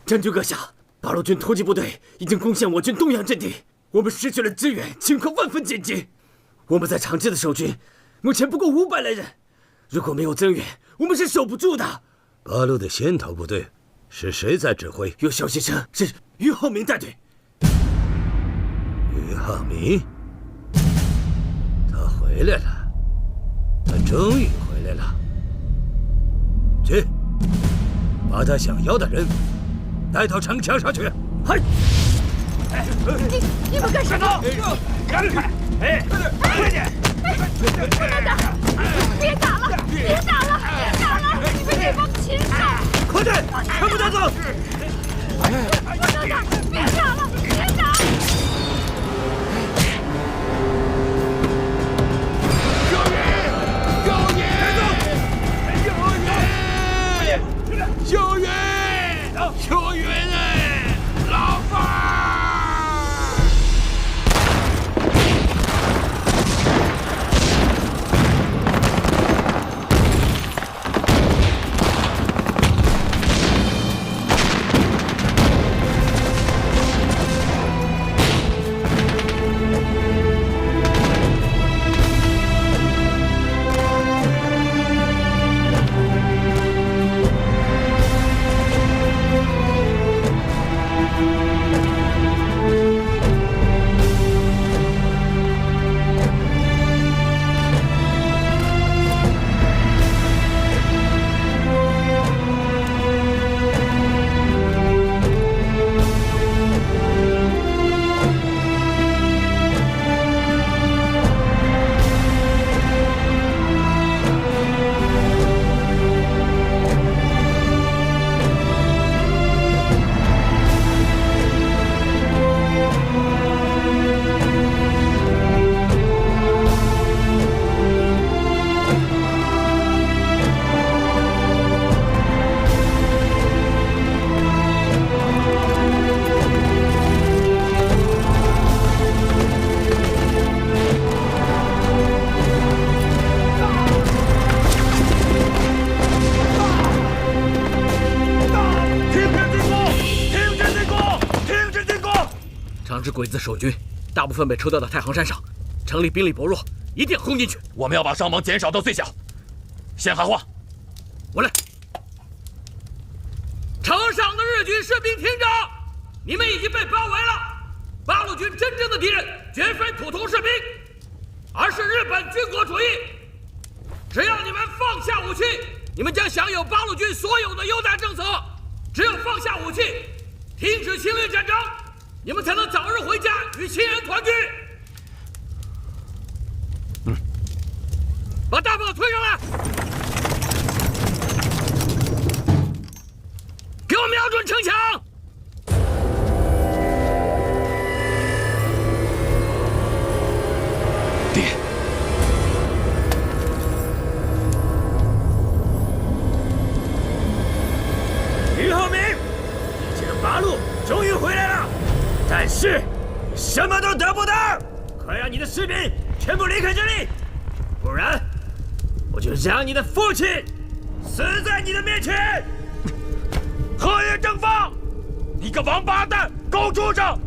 将军阁下，八路军突击部队已经攻陷我军东阳阵地，我们失去了支援，情况万分紧急。我们在长治的守军目前不过500来人，如果没有增援，我们是守不住的。八路的先头部队是谁在指挥？有消息称是于浩明带队。于浩明，他回来了，他终于回来了。去，把他想要的人带到城墙上去。嗨！你们干什么？让开！哎，快点！不能打！别打了！别打了！别打了！你们这帮禽兽！快点，全部带走！不能打！别打了！别打！救援！救援哎！老范儿！长治鬼子守军大部分被抽调到太行山上，城里兵力薄弱，一定要攻进去。我们要把伤亡减少到最小。先喊话，我来。城上的日军士兵听着，你们已经被包围了。八路军真正的敌人绝非普通士兵，而是日本军国主义。只要你们放下武器，你们将享有八路军所有的优待政策。只有放下武器，停止侵略战争，你们才能早日回家与亲人团聚。把大炮推上来，给我瞄准城墙。爹，于浩明，这个八路终于回来了，但是什么都得不到。快让你的士兵全部离开这里，不然我就让你的父亲死在你的面前！荷叶正方，你个王八蛋，狗畜生！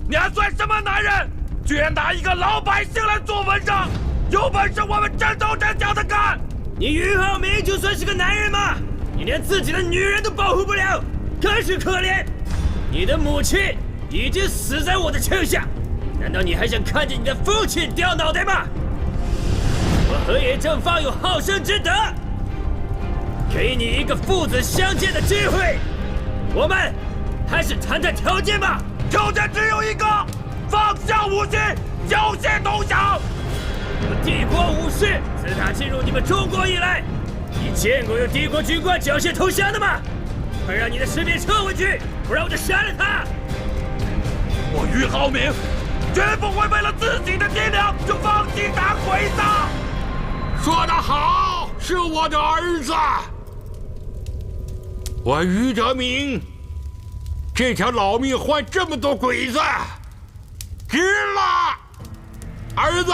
你还算什么男人？居然拿一个老百姓来做文章！有本事我们真刀真脚的干！你俞浩明就算是个男人吗？你连自己的女人都保护不了，真是可怜！你的母亲已经死在我的枪下，难道你还想看见你的父亲掉脑袋吗？我河野正方有好生之德，给你一个父子相见的机会，我们还是谈谈条件吧。条件只有一个，放下武器，缴械投降。帝国武士自打进入你们中国以来，你见过有帝国军官缴械投降的吗？快让你的士兵撤回去，不然我就杀了他！我俞浩明绝不会为了自己的爹娘就放弃打鬼子。说得好，是我的儿子。我俞德明这条老命换这么多鬼子，值了。儿子，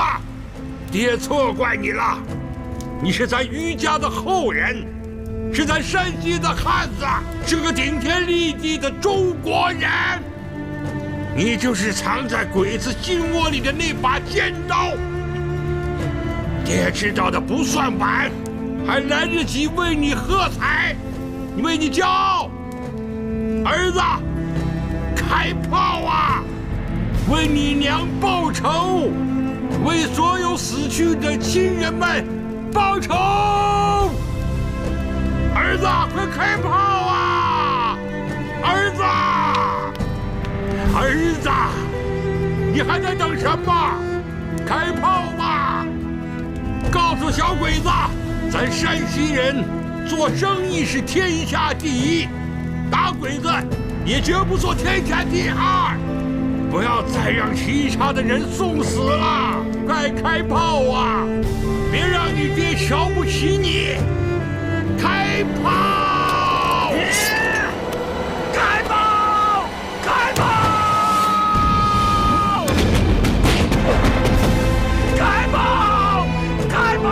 爹错怪你了。你是咱俞家的后人，是咱山西的汉子，是个顶天立地的中国人。你就是藏在鬼子心窝里的那把尖刀。爹知道的不算晚，还来得及为你喝彩，为你骄傲。儿子，开炮啊！为你娘报仇，为所有死去的亲人们报仇！儿子，快开炮啊！儿子，儿子，你还在等什么？开炮吧！告诉小鬼子，咱山西人做生意是天下第一，打鬼子也绝不做天下第二。不要再让其他的人送死了，快开炮啊！别让你爹瞧不起你！开炮！开炮！开炮！开炮！开炮！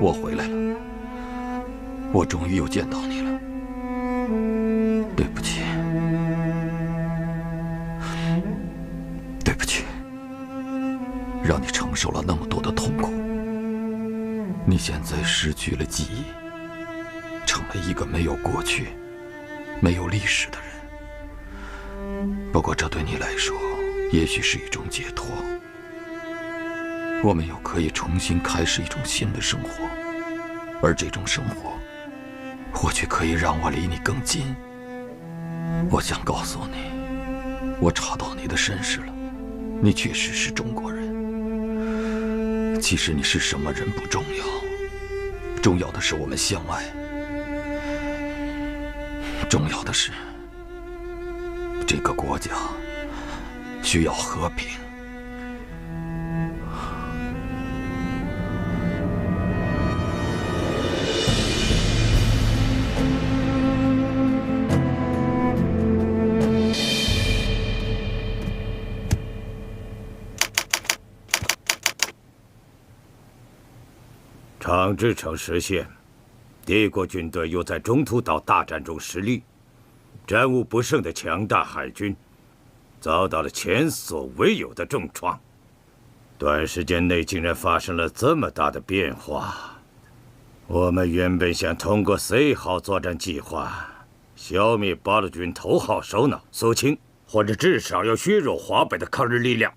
我回来了，我终于又见到你了。对不起，对不起，让你承受了那么多的痛苦。你现在失去了记忆，成了一个没有过去、没有历史的人。不过这对你来说，也许是一种解脱。我们又可以重新开始一种新的生活，而这种生活，或许可以让我离你更近，我想告诉你，我查到你的身世了，你确实是中国人。其实你是什么人不重要，重要的是我们相爱，重要的是这个国家需要和平。长治城失陷，帝国军队又在中途岛大战中失利，战无不胜的强大海军遭到了前所未有的重创。短时间内竟然发生了这么大的变化。我们原本想通过 C 号作战计划消灭八路军头号首脑苏清，或者至少要削弱华北的抗日力量，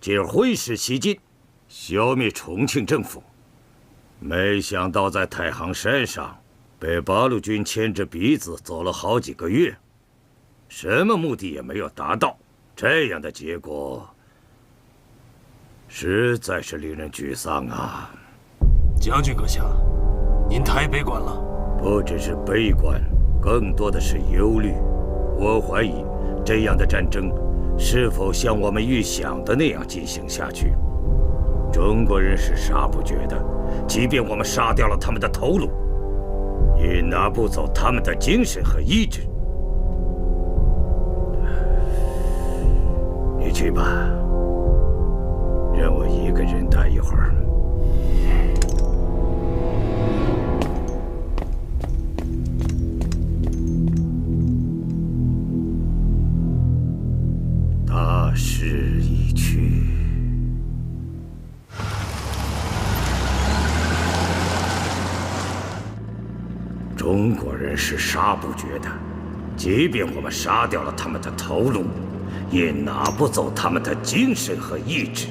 进而挥师西进，消灭重庆政府。没想到在太行山上被八路军牵着鼻子走了好几个月，什么目的也没有达到。这样的结果实在是令人沮丧啊！将军阁下，您太悲观了。不只是悲观，更多的是忧虑。我怀疑这样的战争是否像我们预想的那样进行下去。中国人是杀不绝的，即便我们杀掉了他们的头颅，也拿不走他们的精神和意志。你去吧，让我一个人待一会儿。大势已去。中国人是杀不绝的，即便我们杀掉了他们的头颅，也拿不走他们的精神和意志。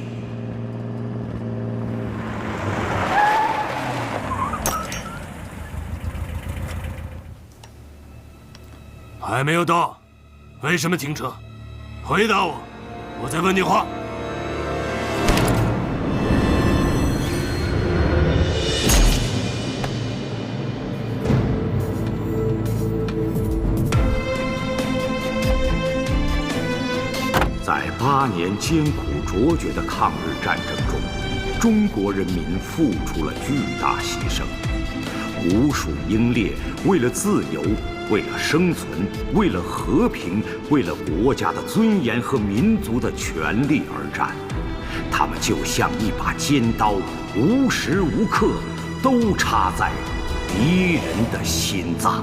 还没有到，为什么停车？回答我，我在问你话。在8年艰苦卓绝的抗日战争中，中国人民付出了巨大牺牲，无数英烈为了自由，为了生存，为了和平，为了国家的尊严和民族的权利而战。他们就像一把尖刀，无时无刻都插在敌人的心脏。